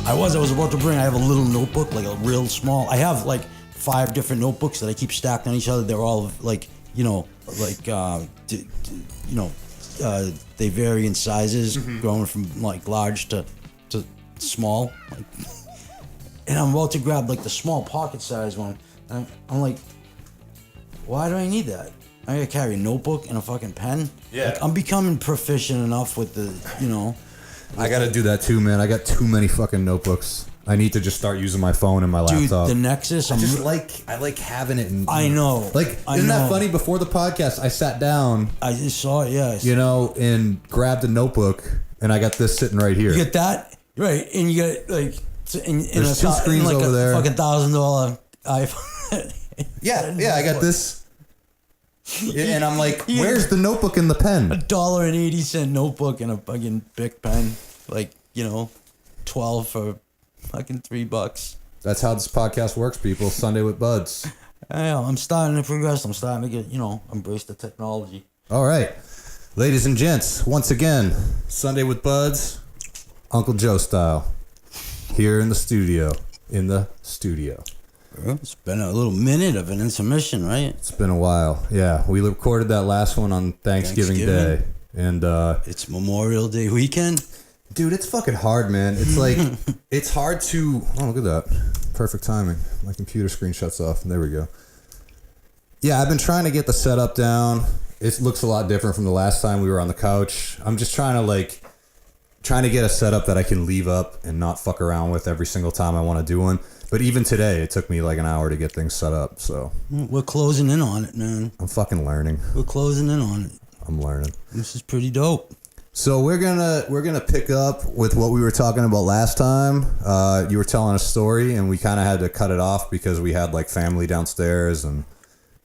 I was about to bring. I have a little notebook, like a real small. I have like 5 different notebooks that I keep stacked on each other. They're all like, they vary in sizes, going from like large to small. Like, and I'm about to grab like the small pocket size one. And I'm like, why do I need that? I gotta carry a notebook and a fucking pen. Yeah. Like, I'm becoming proficient enough with the, I gotta do that too, man. I got too many fucking notebooks. I need to just start using my phone and my laptop. Dude, the Nexus. I like having it. I know. Isn't that funny? Before the podcast, I sat down. I just saw it. Yes. And grabbed a notebook, and I got this sitting right here. You get that right, and you get like, there's 2 screens like over there. Fucking $1,000 iPhone. yeah. I got this, and I'm like, where's the notebook and the pen? $1.80 notebook and a fucking Bic pen, like 12 for fucking $3. That's how this podcast works, people. Sunday with Buds. I'm starting to progress. I'm starting to get, embrace the technology. All right. Ladies and gents, once again, Sunday with Buds, Uncle Joe style, here in the studio. It's been a little minute of an intermission, right? It's been a while. Yeah, we recorded that last one on Thanksgiving Day. And it's Memorial Day weekend. Dude, it's fucking hard, man. It's like, it's hard to... Oh, look at that. Perfect timing. My computer screen shuts off. There we go. Yeah, I've been trying to get the setup down. It looks a lot different from the last time we were on the couch. I'm just trying to get a setup that I can leave up and not fuck around with every single time I want to do one. But even today, it took me like an hour to get things set up, so... We're closing in on it, man. I'm fucking learning. We're closing in on it. I'm learning. This is pretty dope. So we're gonna pick up with what we were talking about last time. You were telling a story, and we kind of had to cut it off because we had like family downstairs, and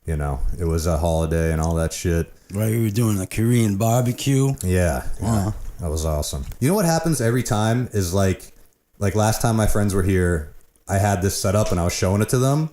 it was a holiday and all that shit. Right, we were doing a Korean barbecue. Yeah, that was awesome. You know what happens every time is like last time my friends were here, I had this set up and I was showing it to them,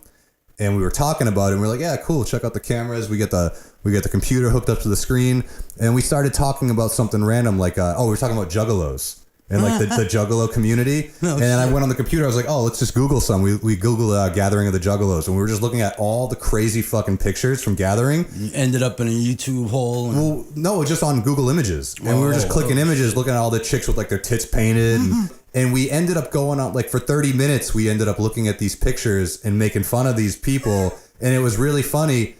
and we were talking about it, and we were like, yeah, cool, check out the cameras. We get the computer hooked up to the screen, and we started talking about something random, like, we were talking about juggalos and like the juggalo community. No, and then I went on the computer, I was like, oh, let's just Google some. We Googled Gathering of the Juggalos, and we were just looking at all the crazy fucking pictures from Gathering. You ended up in a YouTube hole. Well, no, just on Google Images. And we were just clicking images, looking at all the chicks with like their tits painted. And we ended up going out, like for 30 minutes, we ended up looking at these pictures and making fun of these people. And it was really funny.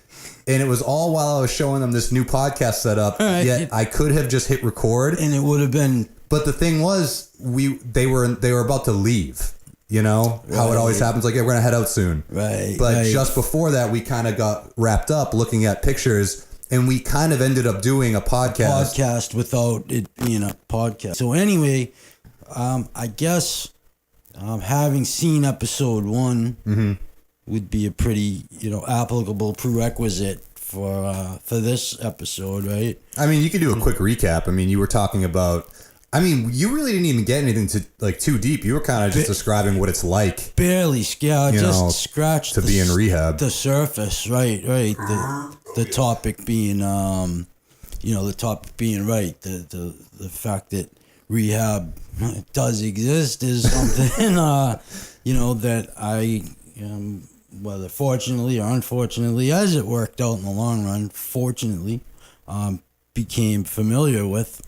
And it was all while I was showing them this new podcast setup. Right. Yet I could have just hit record, and it would have been. But the thing was, they were about to leave. How it always happens. Like, yeah, we're gonna head out soon. Right. But just before that, we kind of got wrapped up looking at pictures, and we kind of ended up doing a podcast without it being a podcast. So anyway, I guess having seen episode 1. Would be a pretty, applicable prerequisite for this episode, right? I mean, you could do a quick recap. I mean, you were talking about... I mean, you really didn't even get anything too deep. You were kind of just describing what it's like. Barely, just scratched to be in rehab. The surface, right. The topic being, the fact that rehab does exist is something, that I... whether fortunately or unfortunately, as it worked out in the long run, fortunately, became familiar with,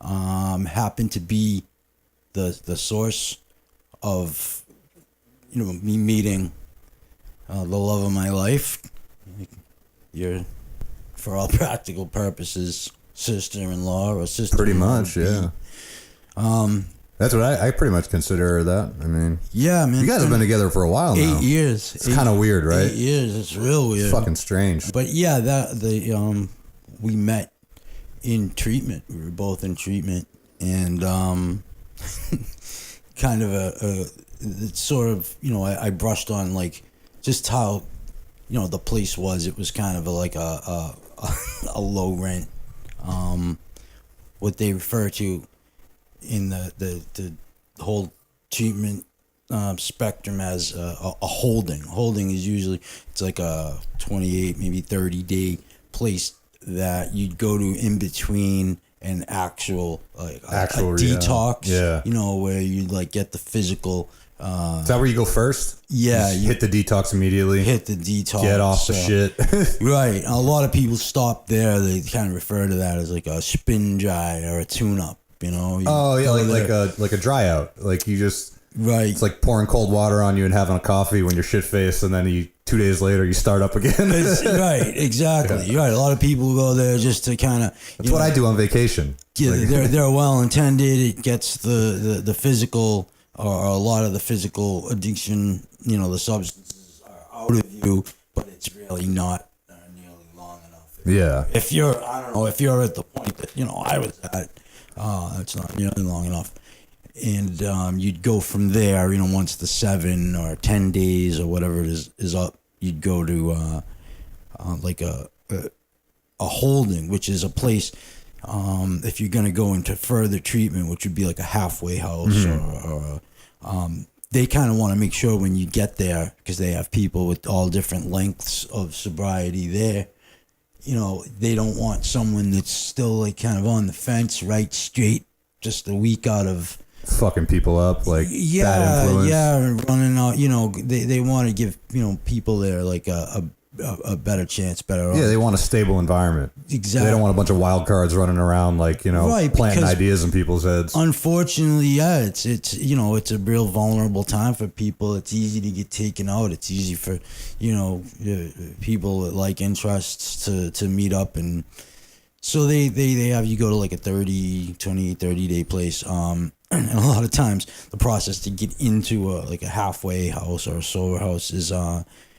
happened to be the source of, me meeting the love of my life. Your, for all practical purposes, sister-in-law or sister. Pretty much, yeah. That's what I pretty much consider that. I mean, yeah, man. You guys have been together for a while now. 8 years. It's kind of weird, right? 8 years. It's real weird. It's fucking strange. But yeah, we met in treatment. We were both in treatment, and kind of it's sort of, I brushed on like just how, the place was. It was kind of like a low rent, what they refer to in the whole treatment spectrum as a holding. Holding is usually, it's like a 28, maybe 30 day place that you'd go to in between an actual like Actual a rehab. detox. Yeah. You know, where you like get the physical. Is that where you go first? Yeah, Just you hit the detox immediately. hit the detox. Get off the shit. Right. A lot of people stop there. They kind of refer to that as like a spin dry or a tune up. You know. Oh yeah, go like a dry out. Like you just right. it's like pouring cold water on you and having a coffee when you're shit faced, and then 2 days later you start up again. Right. Exactly. Yeah. Right. A lot of people go there just to kind of. That's what I do on vacation. Yeah, Like, they're well intended. It gets the physical or a lot of the physical addiction. You know, the substances are out of you, but it's really not nearly long enough. yeah. If you're, I don't know, if you're at the point that I was at, it's not nearly long enough. And you'd go from there. Once the 7 or 10 days or whatever it is up, you'd go to like a holding, which is a place. If you're gonna go into further treatment, which would be like a halfway house, or they kind of want to make sure when you get there, because they have people with all different lengths of sobriety there. They don't want someone that's still like kind of on the fence, right straight, just a week out of Fucking people up, like bad influence. yeah, and running out. They want to give people there like a better chance, better. Yeah, they want a stable environment. Exactly. They don't want a bunch of wild cards running around like Right, planting because ideas in people's heads. Unfortunately, yeah, it's a real vulnerable time for people. It's easy to get taken out. It's easy for people that like interests to meet up, and so they have you go to like a 30 day place. And a lot of times the process to get into like a halfway house or a sober house is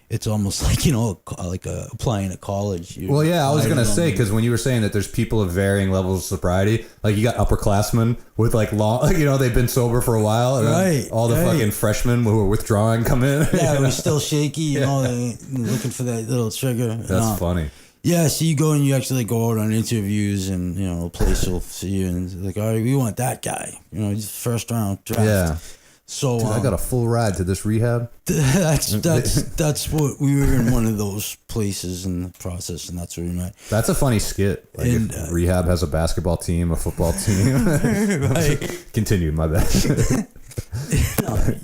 it's almost like applying to college. Well, yeah, I was gonna say, because when you were saying that there's people of varying levels of sobriety, like you got upperclassmen with like long, they've been sober for a while, and right? All the fucking freshmen who are withdrawing come in. Yeah, we're still shaky, they're looking for that little trigger. That's funny. Yeah, so you go and you actually go out on interviews, and a place will see you and it's like, all right, we want that guy. He's first round draft. Yeah. So Dude, I got a full ride to this rehab. That's what we were in one of those places in the process, and that's where we met. That's a funny skit. Like And, if rehab has a basketball team, a football team. Right. Continue, my bad.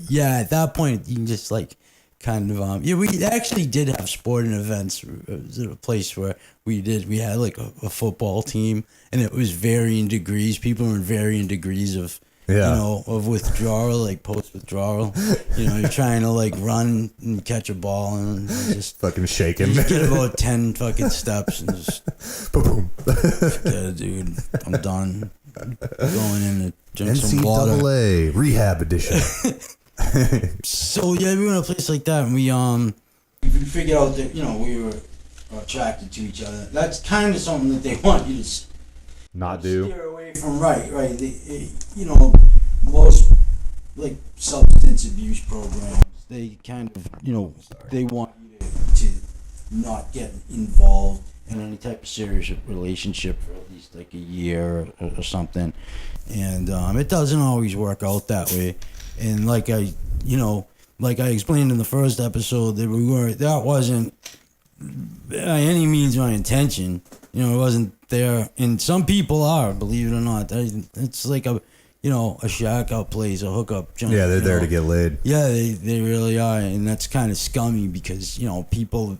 Yeah, at that point you can just like kind of we actually did have sporting events. It was a place where we had like a football team, and it was varying degrees. People were in varying degrees of of withdrawal, like post withdrawal. You're trying to like run and catch a ball and just Fucking shaking. you get about 10 fucking steps and just Boom. yeah, dude, I'm done. Going in to drink some water. NCAA rehab edition. So yeah, we were in a place like that, and we figured out that we were attracted to each other. That's kind of something that they want you to Not do. steer away from. Right. Most like substance abuse programs, they kind of they want you to not get involved in any type of serious relationship for at least like a year or something, and it doesn't always work out that way. And like I explained in the first episode, that wasn't by any means my intention. It wasn't there. And some people are, believe it or not. It's like a shack out place, a hookup joint. Yeah, they're there to get laid. Yeah, they really are. And that's kind of scummy because, people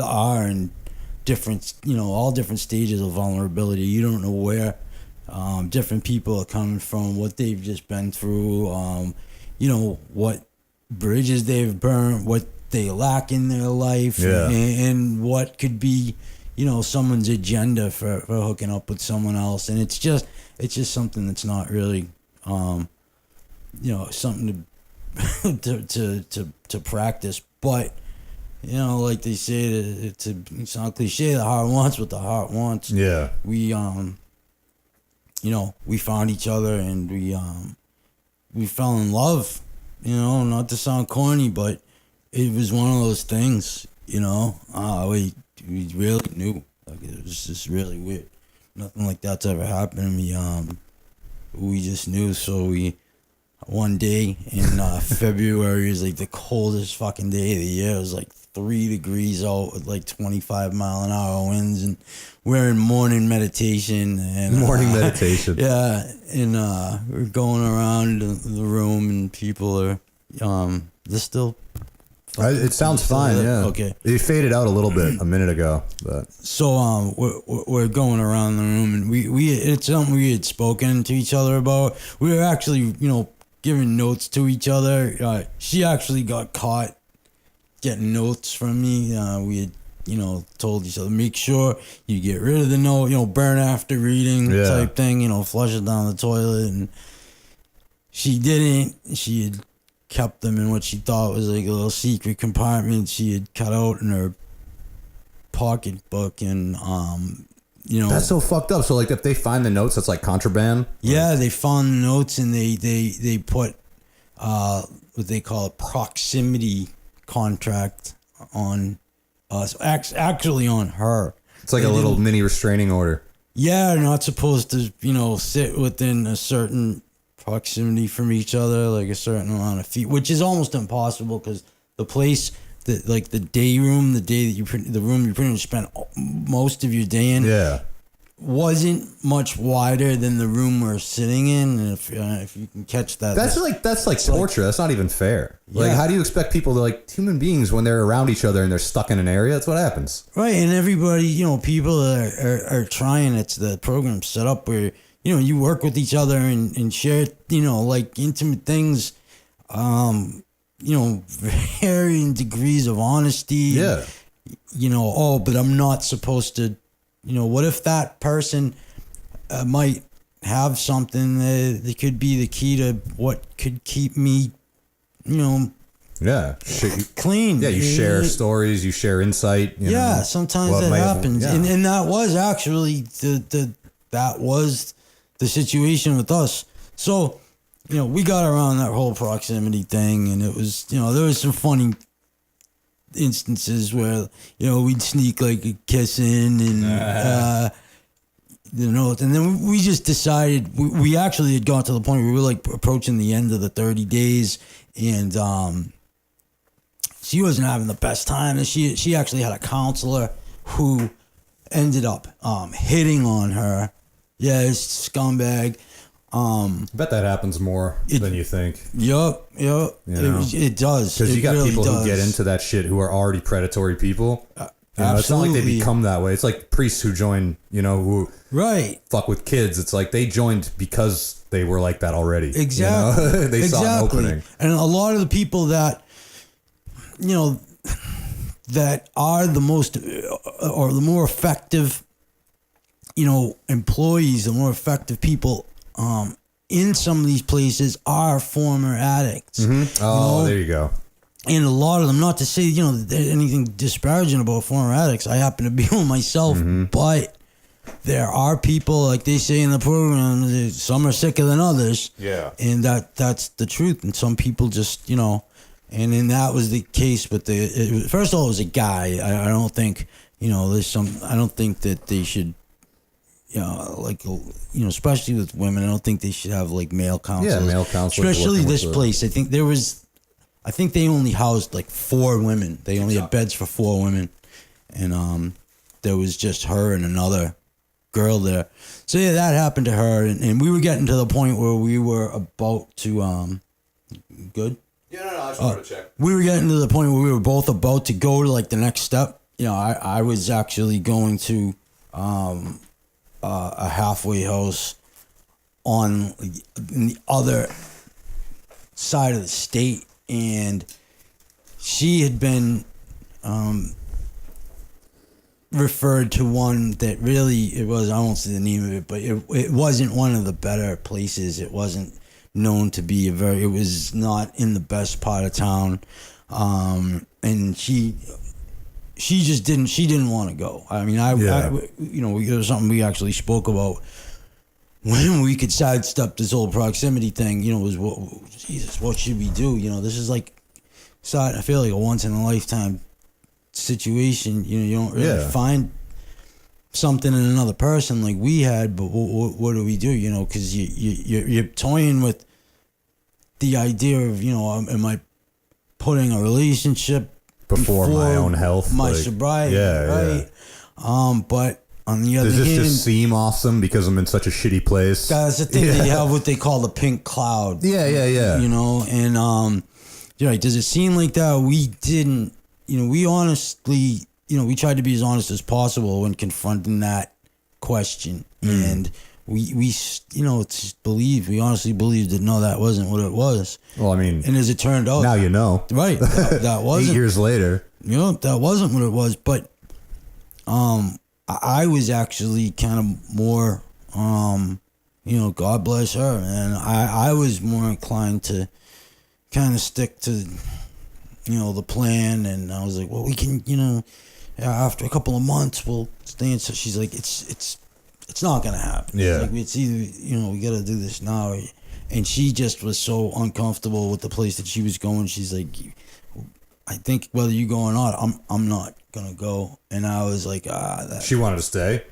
are in different, all different stages of vulnerability. You don't know where different people are coming from, what they've just been through, what bridges they've burned, what they lack in their life, and what could be, someone's agenda for hooking up with someone else. And it's just something that's not really, something to practice. But, like they say, it's not cliche, the heart wants what the heart wants. Yeah. We, we found each other, and we fell in love, not to sound corny, but it was one of those things, we really knew. Like, it was just really weird. Nothing like that's ever happened to me. We just knew. So one day in February is like the coldest fucking day of the year. It was like 3 degrees out with like 25 mile an hour winds, and we're in morning meditation and meditation. Yeah, and we're going around the room, and people are they're still. It sounds fine. Yeah. Okay. It faded out a little bit a minute ago, but so we're going around the room, and we it's something we had spoken to each other about. We were actually giving notes to each other. She actually got caught getting notes from me. We had told each other, make sure you get rid of the note, burn after reading type thing, flush it down the toilet. And she didn't. She had kept them in what she thought was like a little secret compartment she had cut out in her pocketbook. And that's so fucked up. So like if they find the notes, that's like contraband. Yeah, they found the notes, and they put what they call a proximity contract on us, actually on her. It's like a little mini restraining order. Yeah, they're not supposed to sit within a certain proximity from each other, like a certain amount of feet, which is almost impossible because the place that, like the day room, the day that the room you pretty much spent most of your day in, wasn't much wider than the room we're sitting in. And if you can catch that, that's like torture. That's not even fair. Like, how do you expect people to, like, human beings, when they're around each other and they're stuck in an area? That's what happens, right? And everybody, people are trying. It's the program set up where you work with each other and share, like intimate things, varying degrees of honesty. Yeah. But I'm not supposed to. What if that person might have something that could be the key to what could keep me, clean? Yeah, you share stories, you share insight. Sometimes that happens, and that was actually that was the situation with us. So, we got around that whole proximity thing, and it was, there was some funny instances where we'd sneak like a kiss in and and then we just decided we actually had got to the point where we were like approaching the end of the 30 days, and she wasn't having the best time, and she actually had a counselor who ended up hitting on her. It's scumbag. I bet that happens more than you think. Yep. It does. Because you got really people does. who get into that shit who are already predatory people. Absolutely. It's not like they become that way. It's like priests who join, who fuck with kids. It's like they joined because they were like that already. Exactly. They saw an opening. And a lot of the people that, that are the most or the more effective, employees, the more effective people in some of these places are former addicts. Mm-hmm. Oh, there you go. And a lot of them, not to say, anything disparaging about former addicts. I happen to be one myself, but there are people, like they say in the program, some are sicker than others. Yeah. And that's the truth. And some people just, and then that was the case with first of all, it was a guy. I don't think, I don't think that they should, especially with women, I don't think they should have like male counselors. Yeah, male counselors. Especially this place. I think they only housed like 4 women. They only had beds for 4 women. And there was just her and another girl there. So yeah, that happened to her. And we were getting to the point where we were about to, good? Yeah, no, I just wanted to check. We were getting to the point where we were both about to go to like the next step. I was actually going to a halfway house on the other side of the state, and she had been referred to one that really, I won't say the name of it, but it wasn't one of the better places. It wasn't known to be it was not in the best part of town, and she didn't want to go. I mean, it was something we actually spoke about when we could sidestep this whole proximity thing. Was what should we do? This is like, I feel like a once in a lifetime situation. You don't really find something in another person like we had, but what do we do? Because you're toying with the idea of am I putting a relationship before my own health, my like, sobriety, right? But on the other does this hand, just seem awesome because I'm in such a shitty place? that's the thing. They have what they call the pink cloud. Yeah. You know, and you're right. Does it seem like that? We didn't. You know, we honestly, you know, we tried to be as honest as possible when confronting that question, and we you know, we honestly believed that no, that wasn't what it was. Well, I mean, and as it turned out, now you know, right? That wasn't 8 years later. You know, that wasn't what it was. But I was actually kind of more, you know, God bless her, and I was more inclined to kind of stick to, you know, the plan, and I was like, well, we can, you know, after a couple of months, we'll stay in. So she's like, it's not gonna happen. Yeah. It's like, it's either, you know, we gotta do this now, and she just was so uncomfortable with the place that she was going. She's like, I think whether you go or not, I'm not gonna go. And I was like, She wanted to stay.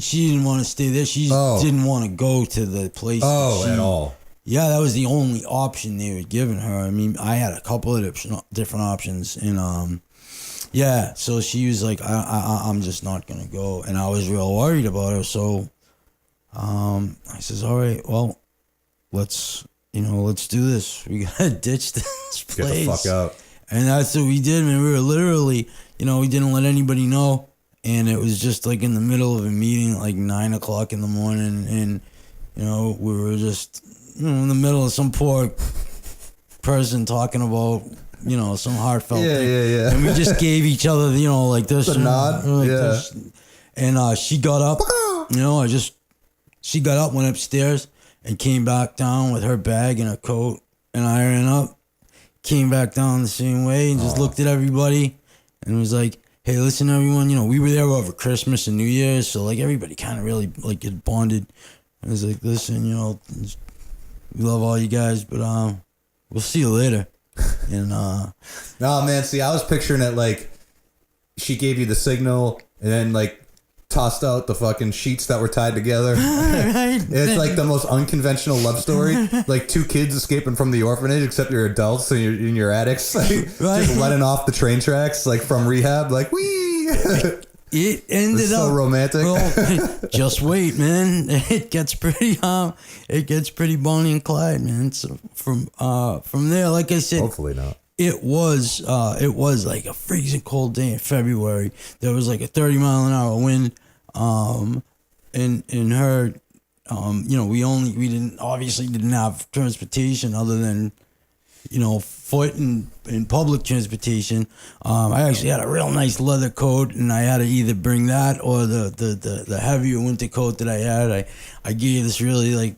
She didn't want to stay there. She didn't want to go to the place. At all. Yeah, that was the only option they were giving her. I mean, I had a couple of different options, and yeah. So she was like, I'm just not gonna go, and I was real worried about her. So, I says, all right, well, let's do this. We gotta ditch this place. Get the fuck out. And that's what we did, man. We were literally, you know, we didn't let anybody know, and it was just like in the middle of a meeting, at like 9 o'clock in the morning, and you know, we were just, you know, in the middle of some poor person talking about, you know, some heartfelt thing. Yeah. And we just gave each other, you know, like this. The nod. Like Yeah. this. And she got up, you know, she got up, went upstairs, and came back down with her bag and her coat. And I ran up, came back down the same way, and just looked at everybody and was like, hey, listen, everyone, you know, we were there over Christmas and New Year's, so like everybody kind of really like get bonded. I was like, listen, you know, we love all you guys, but we'll see you later. And no, man, see, I was picturing it like she gave you the signal and then like tossed out the fucking sheets that were tied together. right. It's like the most unconventional love story. Like two kids escaping from the orphanage, except you're adults and you're in your attics, like, right. just letting off the train tracks, like from rehab, like wee. It ended It's up so romantic. Well, just wait, man. It gets pretty Bonnie and Clyde, man. So from there, like I said, Hopefully not. It was like a freezing cold day in February. There was like a 30-mile-an-hour wind. In her, you know, we didn't have transportation other than, you know, foot and public transportation. I actually had a real nice leather coat, and I had to either bring that or the heavier winter coat that I had. I gave this really, like,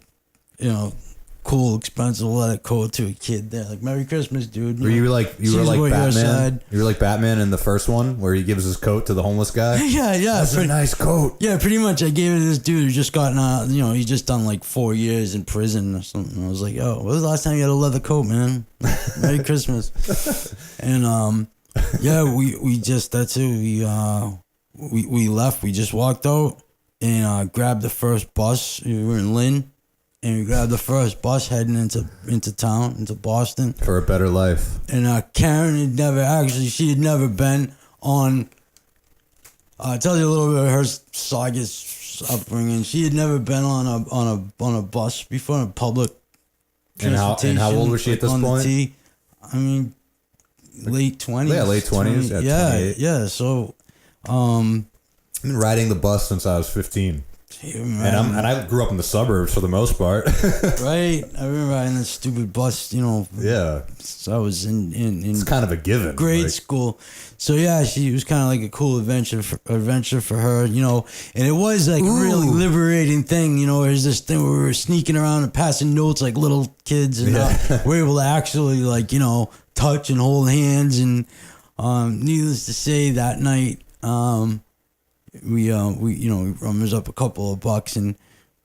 you know, cool, expensive leather coat to a kid there. Like, Merry Christmas, dude. You were like Batman? You were like Batman in the first one where he gives his coat to the homeless guy? Yeah. That's a nice coat. Yeah, pretty much. I gave it to this dude who just gotten out, you know, he's just done like 4 years in prison or something. I was like, yo, when was the last time you had a leather coat, man? Merry Christmas. And, yeah, we just, that's it. We left. We just walked out and grabbed the first bus. We were in Lynn. And we grabbed the first bus heading into town, into Boston. For a better life. And Karen she had never been on, tell you a little bit of her Saugus upbringing. She had never been on a bus before, in public transportation. And how old was she at this point? I mean, late 20s. Yeah, late 20s. Yeah. So, I've been riding the bus since I was 15. And I grew up in the suburbs for the most part. Right. I remember riding this stupid bus, you know. Yeah. So I was in it's kind of a given. Grade school. So yeah, it was kind of like a cool adventure for her, you know. And it was like a really liberating thing, you know. There's this thing where we were sneaking around and passing notes like little kids, and we're able to actually, like, you know, touch and hold hands. And needless to say, that night, we you know, we rummaged up a couple of bucks, and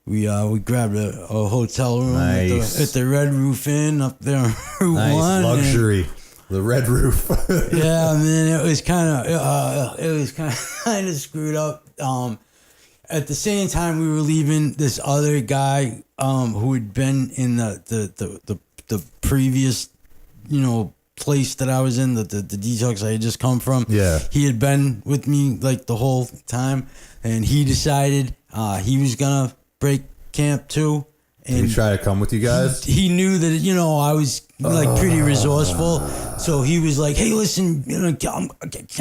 we grabbed a hotel room at the Red Roof Inn up there on Route 1. Luxury. The Red Roof. Yeah, man, it was kind of screwed up. At the same time, we were leaving, this other guy who had been in the previous, you know, place that I was in, the detox I had just come from. Yeah. He had been with me like the whole time, and he decided he was gonna break camp too. And Did he try to come with you guys? He knew that, you know, I was like pretty resourceful, so he was like, "Hey, listen, you know, can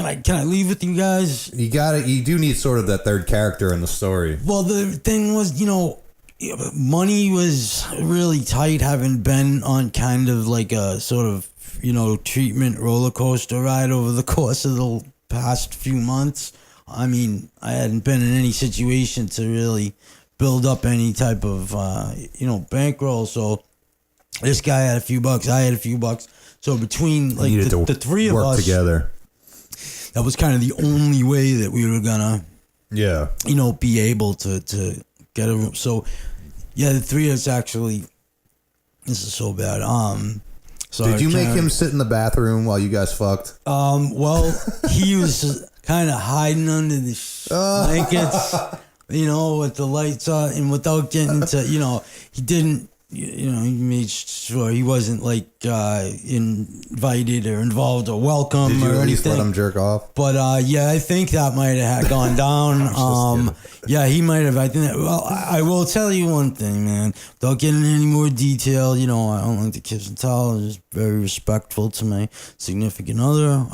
I leave with you guys?" You do need sort of that third character in the story. Well, the thing was, you know, money was really tight, having been on kind of like a sort of, you know, treatment roller coaster ride over the course of the past few months. I mean, I hadn't been in any situation to really build up any type of, you know, bankroll. So this guy had a few bucks, I had a few bucks. So between like the three of us together, that was kind of the only way that we were gonna, yeah, you know, be able to get a room. So yeah, the three of us actually. This is so bad. So did you make him sit in the bathroom while you guys fucked? Well, he was kind of hiding under the blankets, you know, with the lights on, and without getting into, you know, he didn't, you know, he made sure he wasn't like invited or involved or welcome. Did you or at least anything. let him jerk off? But yeah, I think that might have gone down. Yeah, he might have. I think. Well, I will tell you one thing, man. Without getting into any more detail, you know, I don't like to kiss and tell. I'm just very respectful to my significant other.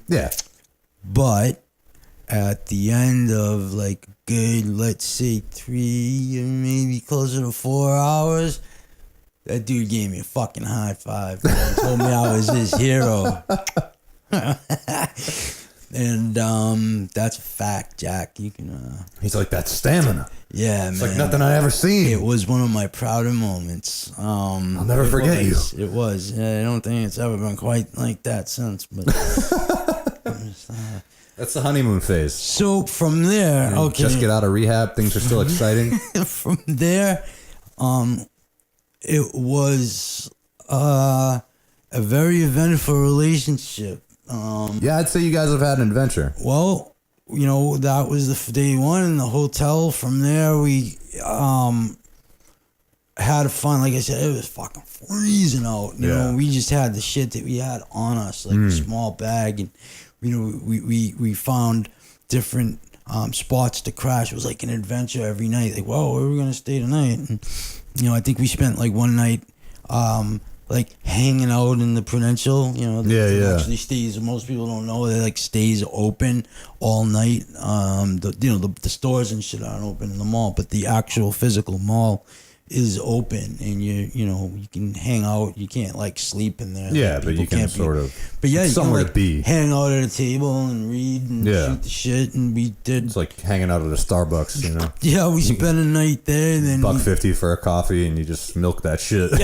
Yeah. But at the end of like good, let's say 3 or maybe closer to 4 hours, that dude gave me a fucking high five and told me I was his hero. And that's a fact, Jack. You can. He's like, that stamina. Yeah, it's man. like nothing I ever seen. It was one of my prouder moments. I'll never forget you. It was. Yeah, I don't think it's ever been quite like that since. But that's the honeymoon phase. So from there, okay, just get out of rehab. Things are still exciting. From there, it was a very eventful relationship. Yeah, I'd say you guys have had an adventure. Well, you know, that was the day one in the hotel. From there, we had fun. Like I said, it was fucking freezing out. You know, we just had the shit that we had on us, like a small bag, and you know, we found different spots to crash. It was like an adventure every night. Like, whoa, where are we gonna stay tonight? And you know, I think we spent like one night. Like hanging out in the Prudential, you know, actually stays. Most people don't know that like stays open all night. The stores and shit aren't open in the mall, but the actual physical mall is open, and you know you can hang out. You can't like sleep in there. Yeah, like, but you can sort of. But yeah, you somewhere can, like, to be. Hang out at a table and read and shoot the shit, and we did. It's like hanging out at a Starbucks, you know. Yeah, we spent a night there. And then $1.50 for a coffee, and you just milk that shit for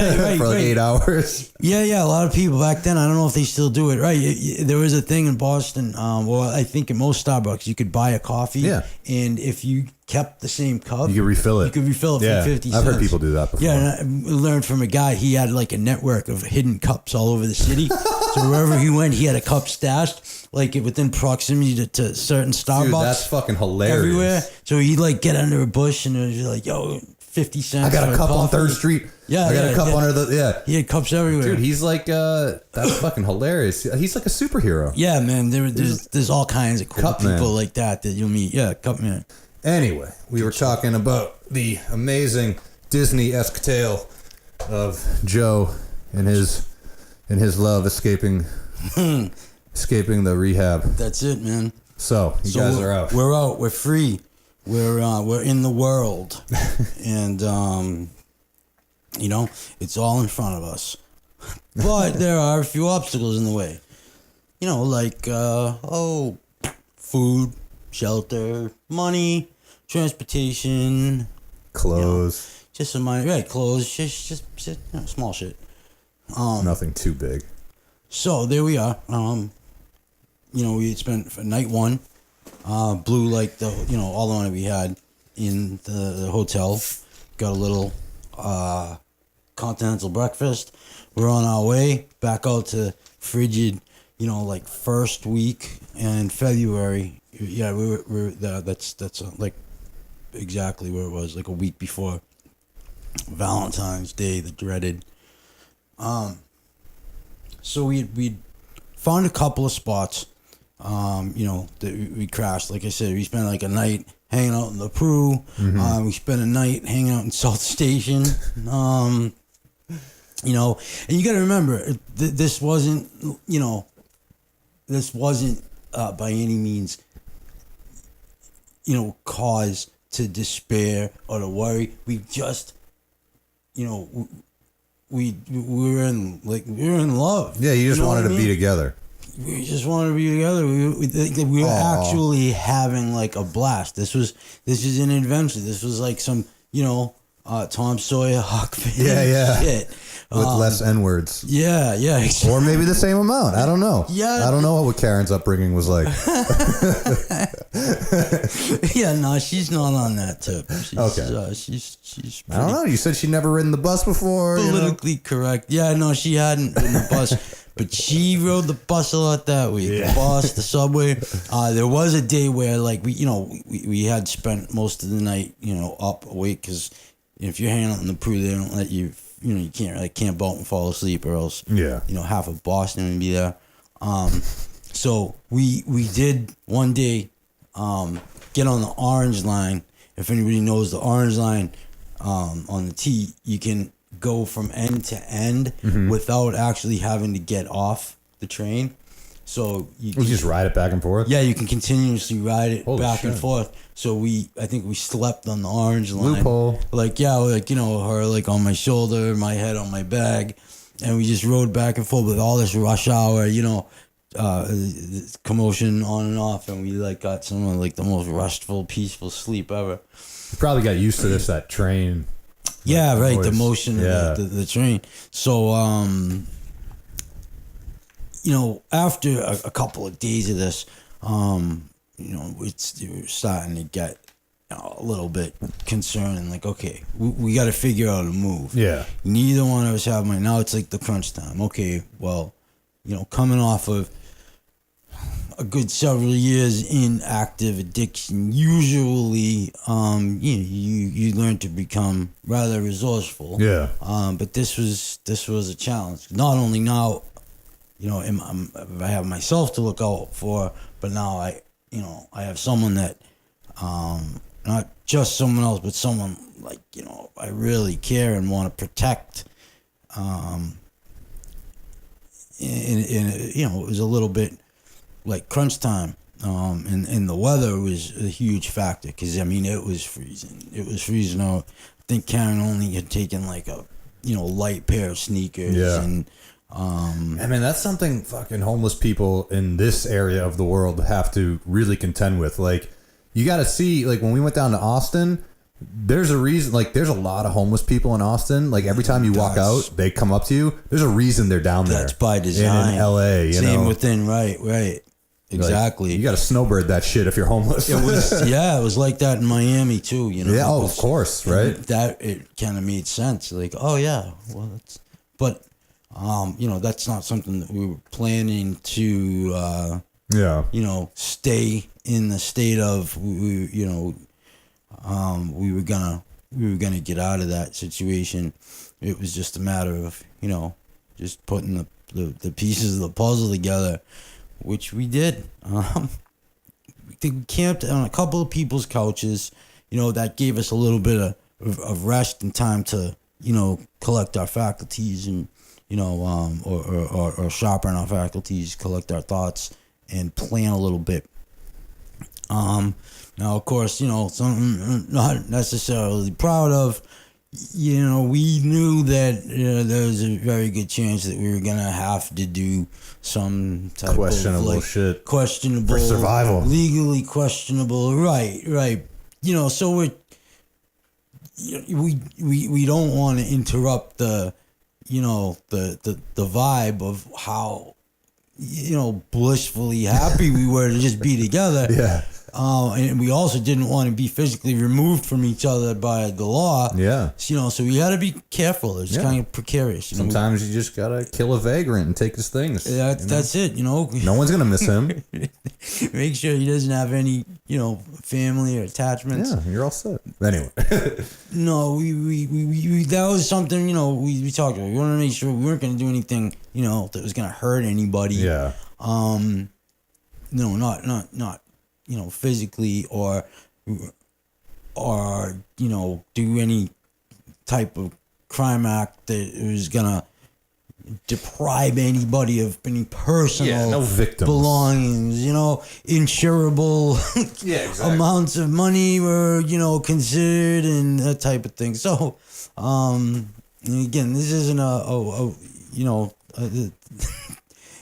like 8 hours. Yeah, a lot of people back then. I don't know if they still do it. Right, there was a thing in Boston. Well, I think in most Starbucks you could buy a coffee. Yeah. And if you kept the same cup, you could refill it. You could refill it for 50 cents. I've heard people do that before. Yeah, and I learned from a guy. He had like a network of hidden cups all over the city. So wherever he went, he had a cup stashed, like within proximity to certain Starbucks. Dude, that's fucking hilarious. Everywhere. So he'd like get under a bush and it was like, yo, 50 cents. I got a cup on 3rd Street. Yeah, I got a cup under the. He had cups everywhere. Dude, he's like that's fucking hilarious. He's like a superhero. Yeah, man. There's all kinds of cool cup people man. like that you'll meet. Yeah, cup man. Anyway, we were talking about the amazing Disney-esque tale of Joe and his love escaping the rehab. That's it, man. So you guys are out. We're out. We're free. We're in the world, and you know, it's all in front of us. But there are a few obstacles in the way. You know, like food, shelter, money, transportation, clothes. You know, just some money, right? Clothes, just you know, small shit. Nothing too big. So there we are. You know, we had spent for night one. Blew like all the money we had in the hotel. Got a little continental breakfast. We're on our way back out to frigid, like first week in February. Yeah, we're that's like exactly where it was, like a week before Valentine's Day, the dreaded. So we found a couple of spots, that we crashed. Like I said, we spent like a night hanging out in the Peru. We spent a night hanging out in South Station. And you got to remember, this wasn't by any means, cause to despair or to worry. We just, we were in love. Yeah, you just wanted to be together. We just wanted to be together. We were actually having like a blast. This was an adventure. This was like some, Tom Sawyer, Huck Finn shit. With less N-words. Yeah, exactly. Or maybe the same amount. I don't know. Yeah. I don't know what Karen's upbringing was like. Yeah, no, she's not on that tip. Okay. She's I don't know. You said she'd never ridden the bus before. Politically correct. Yeah, no, she hadn't ridden the bus. But she rode the bus a lot that week. Yeah. The bus, the subway. There was a day where, like, we had spent most of the night, up awake, because if you're hanging out in the Peru, they don't let you, you can't really camp out and fall asleep, or else, half of Boston would be there. So we did one day get on the Orange Line. If anybody knows the Orange Line, on the T, you can go from end to end without actually having to get off the train. So you just ride it back and forth? Yeah, you can continuously ride it back shit. and forth. So I think we slept on the Orange Line. Loophole. Her like on my shoulder, my head on my bag, and we just rode back and forth with all this rush hour, commotion on and off, and we like got some of like the most restful, peaceful sleep ever. You probably got used to that train. Yeah, right. The motion of the train. So, after a couple of days of this, we're starting to get a little bit concerned and like, okay, we got to figure out a move. Yeah. Neither one of us have money. Now it's like the crunch time. Okay, well, coming off of a good several years in active addiction, usually, you learn to become rather resourceful. Yeah. But this was a challenge. Not only now, I have myself to look out for, but now I have someone that, not just someone else, but someone like, I really care and want to protect. It was a little bit like crunch time, and the weather was a huge factor, because it was freezing out. I think Karen only had taken like a light pair of sneakers. And that's something fucking homeless people in this area of the world have to really contend with. Like, you got to see, like, when we went down to Austin, there's a reason, like, there's a lot of homeless people in Austin. Like, every time you walk out, they come up to you. There's a reason they're down there. That's by design. In LA, Same within, right. Exactly. Like, you got to snowbird that shit if you're homeless. It was like that in Miami too. Yeah, of course, right? That it kind of made sense. Like, oh yeah, well, that's not something that we were planning to. Stay in the state of. We were gonna get out of that situation. It was just a matter of just putting the pieces of the puzzle together, which we did. We camped on a couple of people's couches. That gave us a little bit of rest and time to collect our faculties and or sharpen our faculties, collect our thoughts, and plan a little bit. Now, of course, something I'm not necessarily proud of. We knew that there was a very good chance that we were gonna have to do some type questionable of shit, questionable for survival, legally questionable. Right. So we don't want to interrupt the vibe of how blissfully happy we were to just be together. Yeah. And we also didn't want to be physically removed from each other by the law. Yeah. So we had to be careful. It's kind of precarious. Sometimes you just gotta kill a vagrant and take his things. That's it. No one's gonna miss him. Make sure he doesn't have any, family or attachments. Yeah, you're all set. Anyway. No, we that was something, we talked about. We wanted to make sure we weren't going to do anything, that was going to hurt anybody. Yeah. No, not, physically or, do any type of crime act that was going to deprive anybody of any personal no victims. belongings, insurable amounts of money were, considered and that type of thing. So, again, this isn't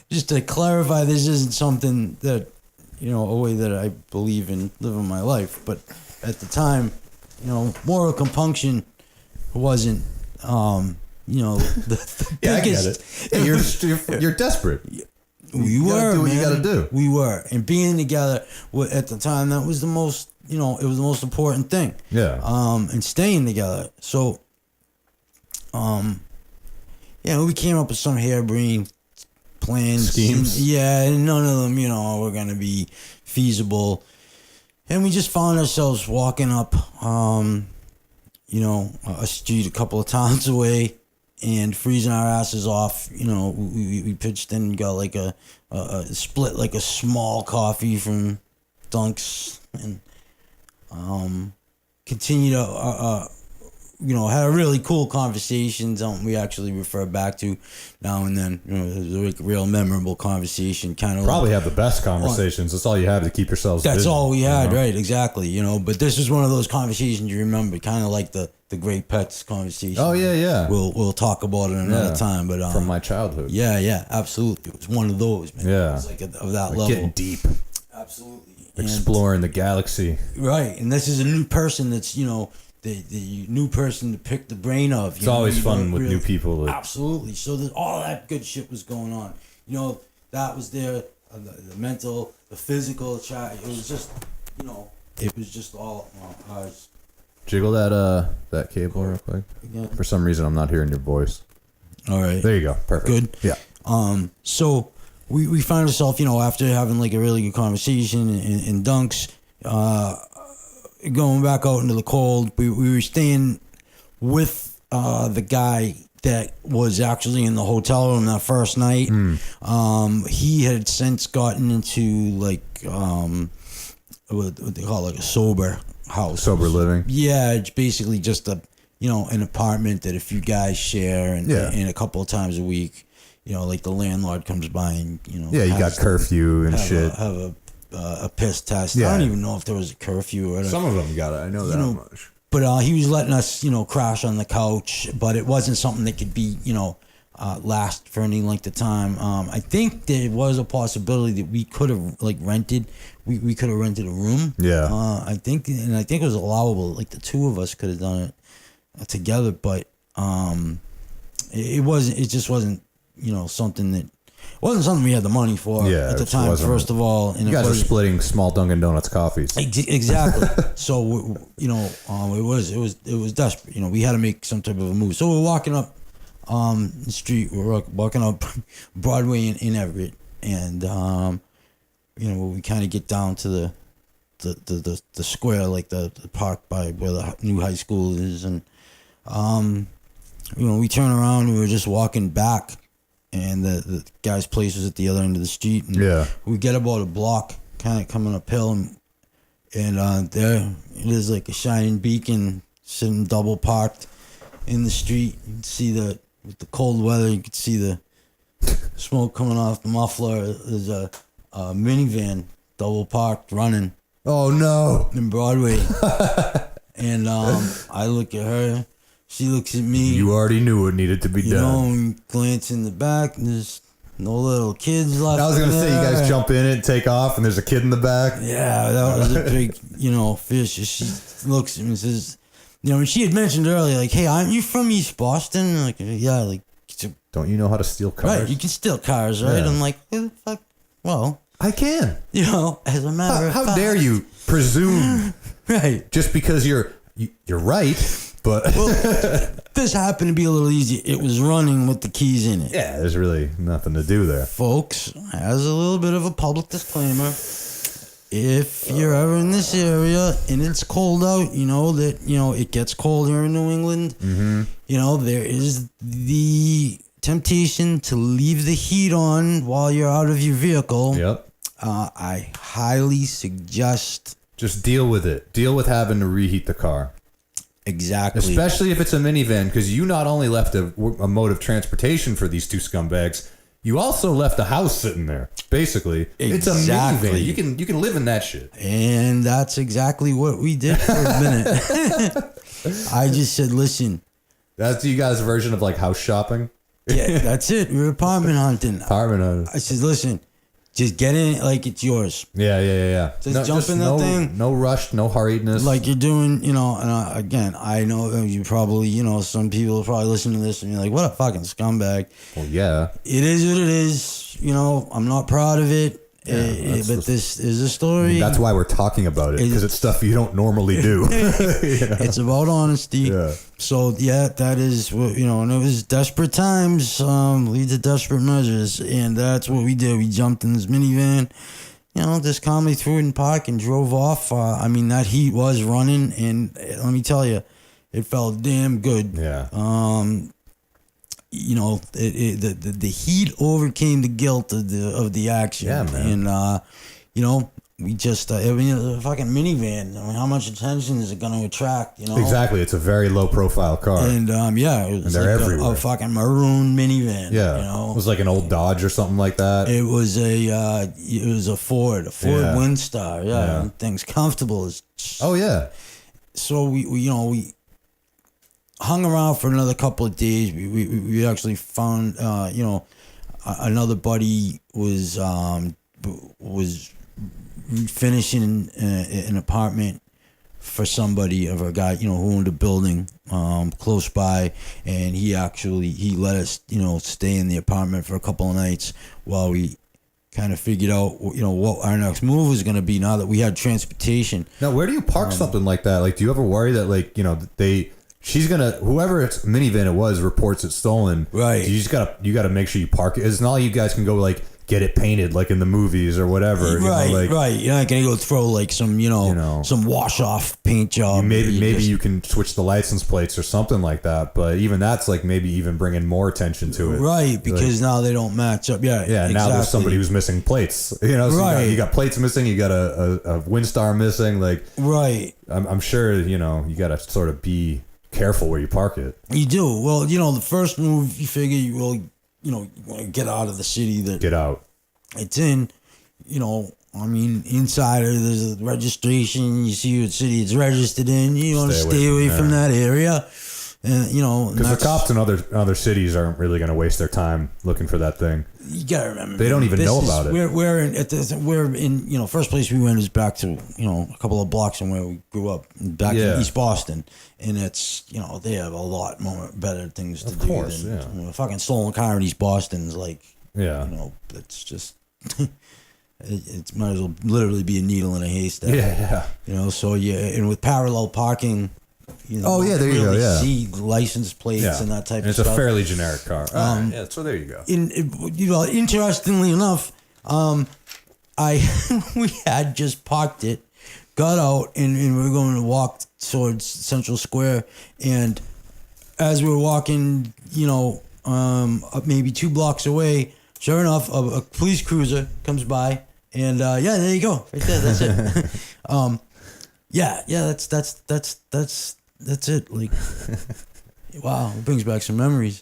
just to clarify, this isn't something that, a way that I believe in living my life. But at the time, moral compunction wasn't, the biggest. I get it. You're desperate. We were, do what man. you gotta do. We were, and being together at the time, that was the most, it was the most important thing. Yeah. And staying together. So, we came up with some harebrained plans, schemes. And none of them, were gonna be feasible. And we just found ourselves walking up, a street a couple of towns away, and freezing our asses off. We pitched in and got like a split, like a small coffee from Dunks, and continued to had a really cool conversations. We actually refer back to now and then. It was like a real memorable conversation. Kind of probably have the best conversations. That's all you have to keep yourselves That's busy, all we had, right? Exactly. But this is one of those conversations you remember, kind of like the Great Pets conversation. Oh yeah. We'll talk about it another time, but from my childhood. Yeah, absolutely. It was one of those, man. Yeah, it was like of that level. Getting deep. Absolutely. Exploring the galaxy. Right, and this is a new person that's the new person to pick the brain of. It's always fun with new people. Absolutely. So all that good shit was going on. That was there. The mental, the physical. It was just, it was just all ours. Jiggle that cable real quick. Yeah. For some reason, I'm not hearing your voice. All right. There you go. Perfect. Good. Yeah. So we found ourselves, after having like a really good conversation in Dunks, going back out into the cold, we were staying with the guy that was actually in the hotel room that first night. He had since gotten into like what they call like a sober house, sober living. Yeah, it's basically just an apartment that a few guys share, and a couple of times a week, like the landlord comes by and you got curfew and shit. Have a piss test. Yeah. I don't even know if there was a curfew or whatever. Some of them got it. I know that much. But he was letting us, crash on the couch. But it wasn't something that could be, last for any length of time. I think there was a possibility that we could have rented. We could have rented a room. Yeah. I think it was allowable. Like the two of us could have done it together. But it wasn't. It just wasn't. Something that. It wasn't something we had the money for at the time, first of all. And you guys were splitting small Dunkin' Donuts coffees. Exactly. So, it was desperate. We had to make some type of a move. So we're walking up the street. We're walking up Broadway in Everett. And, we kind of get down to the square, like the park by where the new high school is. And, we turn around and we're just walking back. And the guy's place was at the other end of the street. And we get about a block, kind of coming uphill, and there it is, like a shining beacon sitting double parked in the street. You can see with the cold weather, you could see the smoke coming off the muffler. There's a minivan double parked running. Oh no! In Broadway. And I look at her. She looks at me. You already knew what needed to be done. And glance in the back, and there's no little kids left. I was going to say, you guys jump in it, take off, and there's a kid in the back. Yeah, that was a big, fish. She looks at me and says, and she had mentioned earlier, like, hey, aren't you from East Boston? Like, yeah, like. Don't you know how to steal cars? Right, you can steal cars, right? Yeah. I'm like, what the fuck? Well, I can. You know, as a matter of fact. How dare you presume Right. just because you're right, but Well, this happened to be a little easy. It was running with the keys in it. yeah, there's really nothing to do there. Folks, as a little bit of a public disclaimer, if you're ever in this area and it's cold out, you know that, you know, it gets cold here in New England. Mm-hmm. You know, there is the temptation to leave the heat on while you're out of your vehicle. Yep. I highly suggest... Just deal with it. Deal with having to reheat the car. Exactly. Especially if it's a minivan, because you not only left a mode of transportation for these two scumbags, you also left a house sitting there. Basically, it's a minivan. You can live in that shit. And that's exactly what we did for a minute. I just said, listen. That's you guys' version of like house shopping? Yeah, that's it. We're apartment hunting. Apartment hunting. I said, listen, just get in it like it's yours. Yeah. Just jump in that thing. No rush, no hurriedness. Like you're doing, you know, and again, I know you probably, you know, some people will probably listen to this and be like, what a fucking scumbag. Well, yeah. It is what it is. You know, I'm not proud of it. But this is a story. That's why we're talking about it, because it's stuff you don't normally do. It's about honesty. Yeah. So yeah, that is what, you know, and it was desperate times lead to desperate measures, and that's what we did. We jumped in this minivan, you know, just calmly threw it in park and drove off. I mean, that heat was running, and let me tell you, it felt damn good. Yeah. You know, the heat overcame the guilt of the action. Yeah, man. And you know, we just I mean, a fucking minivan. I mean, how much attention is it going to attract? You know, Exactly. It's a very low profile car. and yeah, it was they're like everywhere. a fucking maroon minivan. Yeah. You know, It was like an old Dodge or something like that. it was a Ford Yeah. Windstar. Yeah, Yeah. and things comfortable as. Oh yeah. So we hung around for another couple of days. We actually found you know, another buddy was finishing an apartment for somebody, of a guy, you know, who owned a building close by, and he let us, you know, stay in the apartment for a couple of nights while we kind of figured out, you know, what our next move was going to be now that we had transportation. Now, where do you park something like that? Like, do you ever worry that, like, you know, whoever it's minivan it was reports it's stolen. Right. You gotta make sure you park it. It's not like you guys can go like get it painted like in the movies or whatever. Right, you know, like, right. You're not gonna go throw like some, you know, some wash off paint job. Maybe you can switch the license plates or something like that. But even that's like maybe even bringing more attention to it. Right, because now they don't match up. Yeah, yeah. exactly. Now there's somebody who's missing plates. You know, so right. you got plates missing. You got a Windstar missing. Like, right. I'm sure you know you got to sort of be careful where you park it. You do. Well, you know, the first move you figure you will, you know, you want to get out of the city that Get out. it's in. You know, I mean, inside there's a registration. You see what city it's registered in. You want to stay away from that area. And you know, because the cops in other cities aren't really going to waste their time looking for that thing. You gotta remember, they don't even know about it. We're in you know, first place we went is back to, you know, a couple of blocks from where we grew up, back in East Boston, and it's, you know, they have a lot more better things to do than you know, a fucking stolen car in East Boston is like, you know, it's just it might as well literally be a needle in a haystack. Yeah. You know, so and with parallel parking. You know, there you go. Yeah, see license plates and that type of stuff. It's a fairly generic car. Yeah, so there you go. You know, interestingly enough, we had just parked it, got out, and we were going to walk towards Central Square, and as we were walking, you know, up maybe 2 blocks away, sure enough, a police cruiser comes by, and there you go, right there, that's it. That's it. Like, wow, it brings back some memories.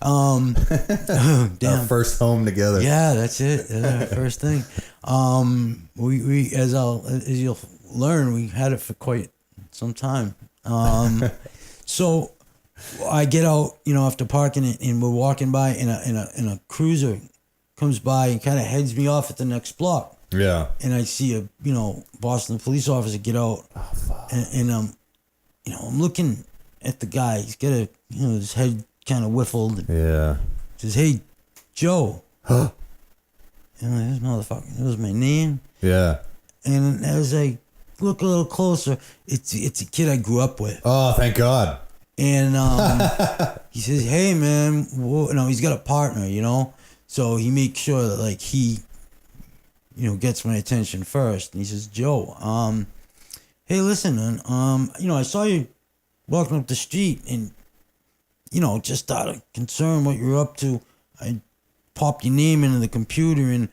Damn. Our first home together. Yeah, that's it. That's our first thing. We as you'll learn, we had it for quite some time. So I get out, you know, after parking it, and we're walking by, and a cruiser comes by and kind of heads me off at the next block. Yeah. And I see a, you know, Boston police officer get out, and you know, I'm looking at the guy. He's got a, you know, his head kind of whiffled. Yeah. Says, "Hey, Joe." Huh? You know, this motherfucker. It was my name. Yeah. And as I look a little closer, it's a kid I grew up with. Oh, thank God. And he says, hey, man. No, he's got a partner, you know? So he makes sure that, like, he, you know, gets my attention first. And he says, Joe, hey, listen, man. You know, I saw you walking up the street and, you know, just out of concern what you're up to, I popped your name into the computer and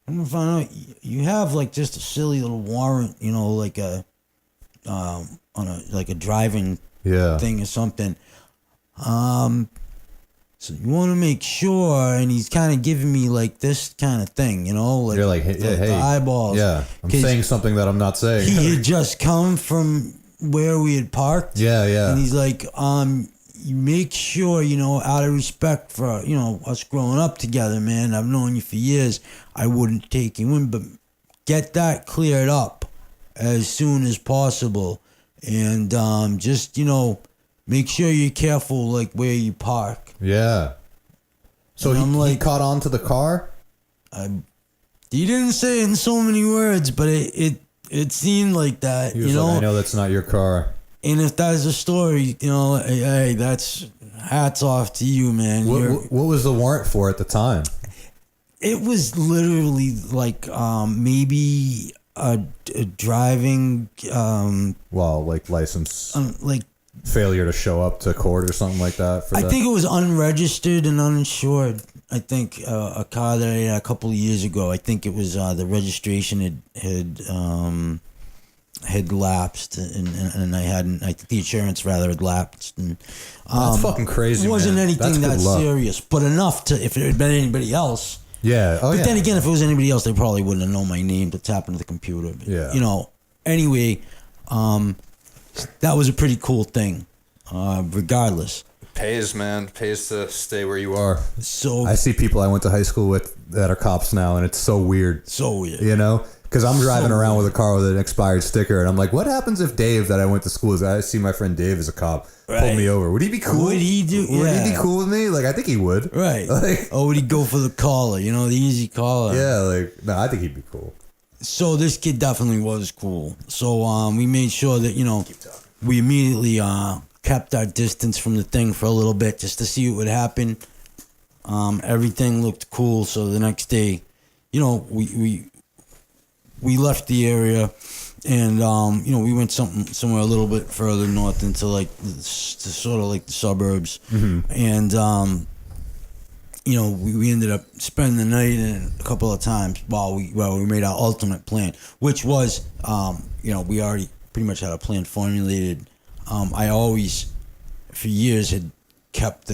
I'm gonna find out you have like just a silly little warrant, you know, like a on a like a driving thing or something. So you want to make sure, and he's kind of giving me like this kind of thing, you know, like you're like, hey, the eyeballs. Yeah, I'm saying something that I'm not saying. He had just come from where we had parked. Yeah. And he's like, you make sure, you know, out of respect for, you know, us growing up together, man. I've known you for years. I wouldn't take you in, but get that cleared up as soon as possible. And just, you know, make sure you're careful, like, where you park. Yeah. So he caught on to the car? He didn't say it in so many words, but it seemed like that, you know. Like, I know that's not your car. And if that's a story, you know, hey, that's hats off to you, man. What was the warrant for at the time? It was literally like maybe a driving, like license, like failure to show up to court or something like that. I think it was unregistered and uninsured. I think a car that I had a couple of years ago. I think it was the registration had lapsed, and I hadn't. I think the insurance rather had lapsed. And that's fucking crazy. It wasn't man. anything that serious, but enough to if it had been anybody else. Yeah. But then again, if it was anybody else, they probably wouldn't have known my name to tap into the computer. But, you know. Anyway, that was a pretty cool thing. Regardless. Pays, man. Pays to stay where you are. So I see people I went to high school with that are cops now, and it's so weird. You know. Because I'm driving around with a car with an expired sticker, and I'm like, what happens if Dave, that I went to school with, I see my friend Dave as a cop, pulled me over? Would he be cool? Would he do? Would he be cool with me? Like, I think he would. Right. Like, or would he go for the collar? You know, the easy collar. Yeah, like, no, I think he'd be cool. So this kid definitely was cool. So we made sure that, you know, we immediately kept our distance from the thing for a little bit just to see what would happen. Everything looked cool. So the next day, you know, we left the area, and you know, we went somewhere a little bit further north into like sort of like the suburbs, and you know, we ended up spending the night in a couple of times while we made our ultimate plan, which was you know, we already pretty much had a plan formulated. I always for years had kept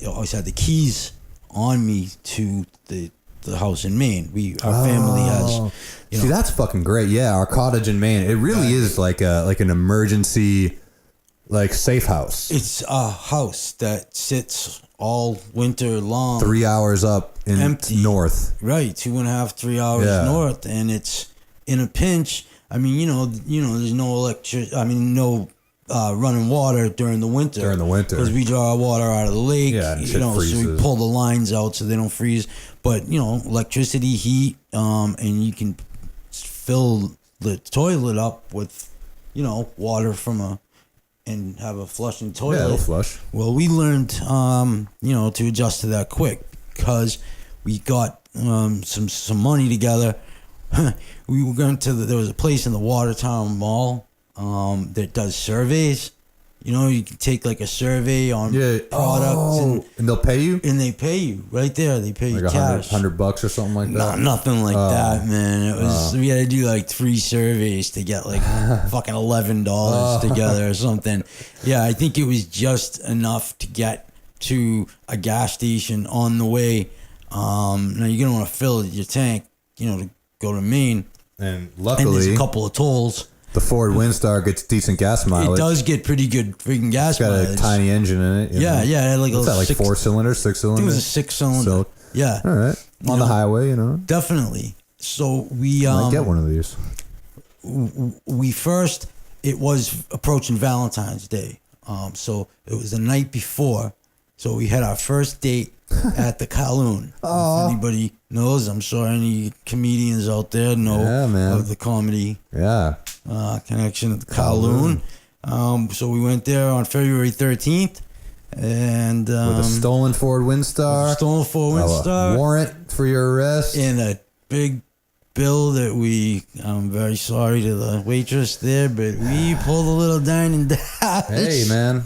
always had the keys on me to the house in Maine. Our family has. You know, see, that's fucking great. Yeah, our cottage in Maine. It really is like an emergency, like safe house. It's a house that sits all winter long. 3 hours up in empty. North. Right, 2.5, 3 hours north, and it's in a pinch. I mean, you know, there's no running water during the winter. Because we draw our water out of the lake. Yeah, and you know, freezes. so we pull the lines out so they don't freeze. But you know, electricity, heat, and you can fill the toilet up with, you know, water and have a flushing toilet. Yeah, it'll flush. Well, we learned, you know, to adjust to that quick because we got some money together. We were going to there was a place in the Watertown Mall that does surveys. You know, you can take like a survey on products and they'll pay you? And they pay you right there. They pay like you cash. $100 or something like that? No, nothing like that, man. It was we had to do like 3 surveys to get like fucking $11 together or something. Yeah, I think it was just enough to get to a gas station on the way. Now you're gonna want to fill your tank, you know, to go to Maine. And luckily, there's a couple of tolls. The Ford Windstar gets decent gas mileage. It does get pretty good freaking gas mileage. It's got a tiny engine in it. Yeah. It had like what's that, like 4 cylinders, 6 cylinders? I think it was a 6-cylinder. Yeah. All right. On the highway, you know. Definitely. So we might get one of these. It was approaching Valentine's Day. So it was the night before. So we had our first date at the Kowloon. If anybody knows, I'm sure any comedians out there know of the comedy connection at the Kowloon. So we went there on February 13th. And with a stolen Ford Windstar. Warrant for your arrest. And a big bill that I'm very sorry to the waitress there, but we pulled a little dine and dash. Hey, man.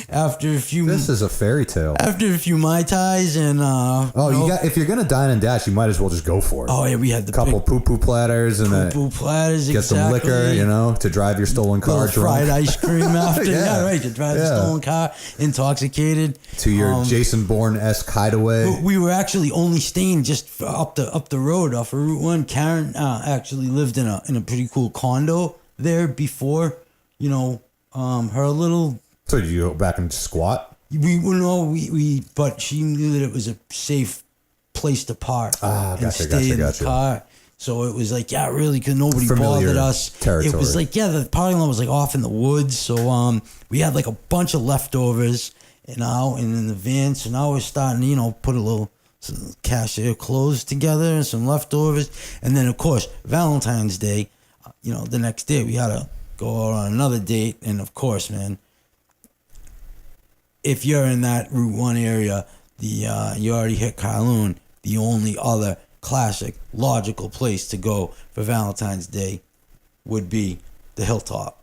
After a few, this is a fairy tale. After a few Mai Tais and if you're gonna dine and dash, you might as well just go for it. Oh yeah, we had the couple poo-poo platters and get some liquor, to drive your stolen car. Fried ice cream after, to drive the stolen car intoxicated to your Jason Bourne-esque hideaway. We were actually only staying just up the road off of Route 1. Karen actually lived in a pretty cool condo there before, her little. So did you go back and squat? But she knew that it was a safe place to park and stay in the car. So it was like, really, because nobody bothered us. Territory. It was like, the parking lot was like off in the woods. So we had like a bunch of leftovers and in the van. So now we're starting to, put a little cashier clothes together and some leftovers. And then, of course, Valentine's Day, the next day we had to go out on another date. And of course, man, if you're in that Route 1 area, you already hit Kowloon, the only other classic, logical place to go for Valentine's Day would be the Hilltop.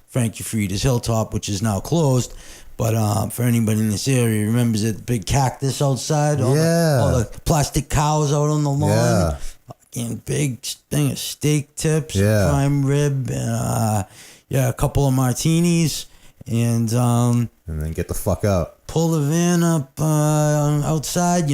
Frankie Frieda's Hilltop, which is now closed. But for anybody in this area remembers it, the big cactus outside, all the plastic cows out on the lawn, and big thing of steak tips, prime rib, and a couple of martinis. And then get the fuck out. Pull the van up outside,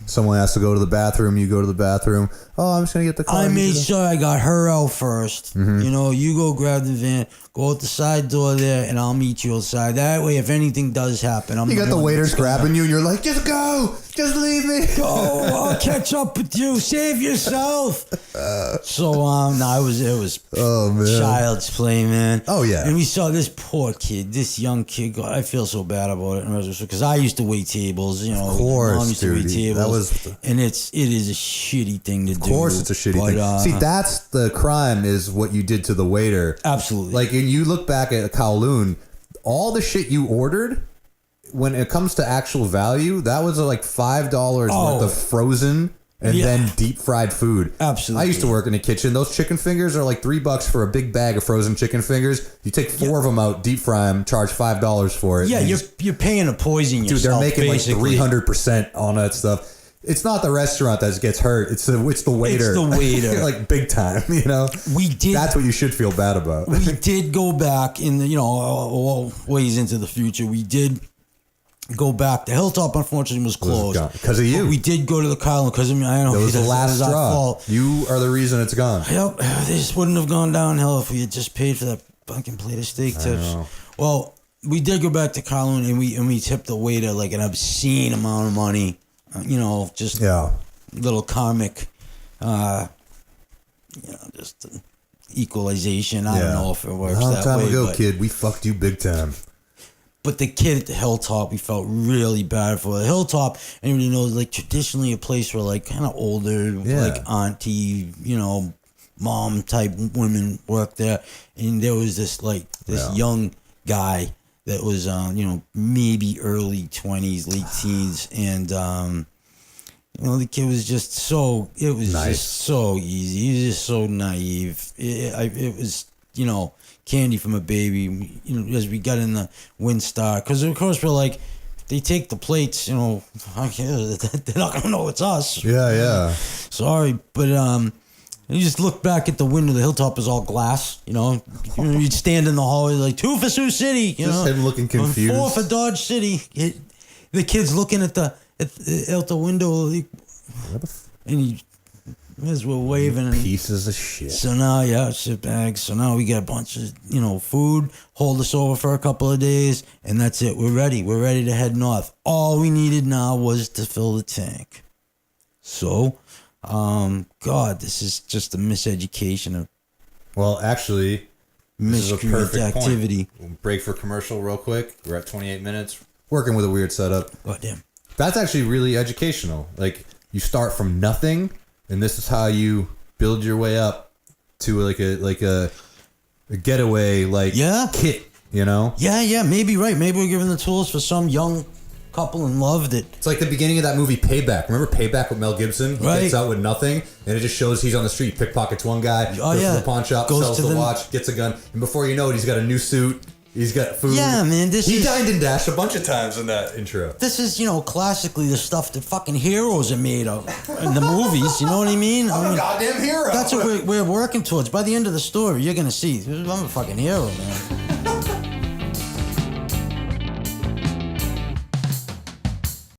Someone has to go to the bathroom. You go to the bathroom. Oh, I'm just going to get the car. I made sure I got her out first. Mm-hmm. You go grab the van, go out the side door there, and I'll meet you outside. That way, if anything does happen, you got the waiters grabbing you, and you're like, just go. Just leave me. Go. I'll catch up with you. Save yourself. It was child's play, man. Oh, yeah. And we saw this poor kid, this young kid. God, I feel so bad about it because I used to wait tables. Of course, Mom used to wait tables. And it is a shitty thing to do. Of course, it's a shitty thing. See, that's the crime, is what you did to the waiter. Absolutely. Like, and you look back at Kowloon, all the shit you ordered, when it comes to actual value, that was like $5 worth of frozen and then deep fried food. Absolutely. I used to work in a kitchen. Those chicken fingers are like $3 for a big bag of frozen chicken fingers. You take 4 of them out, deep fry them, charge $5 for it. Yeah, you're paying to poison yourself. Dude, they're making basically. like 300% on that stuff. It's not the restaurant that gets hurt. It's the waiter. It's the waiter. Like big time, We did. That's what you should feel bad about. We did go back in the, ways into the future. We did go back. The Hilltop, unfortunately, was closed. Because of you. But we did go to the Kowloon because, I know. That was the last straw. You are the reason it's gone. Yep. This wouldn't have gone downhill if we had just paid for that fucking plate of steak tips. Well, we did go back to Kowloon and we tipped the waiter like an obscene amount of money. Just little comic, just equalization. I don't know if it works that way. Long time ago, kid, we fucked you big time. But the kid at the Hilltop, we felt really bad for. The Hilltop, anybody knows, like traditionally a place where like kind of older, like auntie, mom type women work there. And there was this young guy that was, maybe early 20s, late teens. And, the kid was just just so easy. He was just so naive. It was, candy from a baby, as we got in the Windstar. Because, of course, we're like, they take the plates, they're not going to know it's us. Yeah. Sorry, but, you just look back at the window. The Hilltop is all glass, You'd stand in the hallway like 2 for Sioux City, Just him looking confused. 4 for Dodge City. The kid's looking out the window, and as we're waving. Pieces of shit. So now, shit bags. So now we got a bunch of, food. Hold us over for a couple of days, and that's it. We're ready. We're ready to head north. All we needed now was to fill the tank. So. God, this is just a miseducation of. Well, actually, this is a perfect activity. Point. We'll break for commercial real quick. We're at 28 minutes. Working with a weird setup. God damn. That's actually really educational. Like, you start from nothing, and this is how you build your way up to like a getaway kit, you know? Yeah, maybe right. Maybe we're giving the tools for some young couple in love that... It's like the beginning of that movie Payback. Remember Payback with Mel Gibson? He gets out with nothing, and it just shows he's on the street, pickpockets one guy, goes to the pawn shop, sells the watch, gets a gun, and before you know it, he's got a new suit, he's got food. Yeah, man, he dined and dashed a bunch of times in that intro. This is, classically the stuff that fucking heroes are made of in the movies, you know what I mean? I'm a goddamn hero. That's what we're working towards. By the end of the story, you're going to see, I'm a fucking hero, man.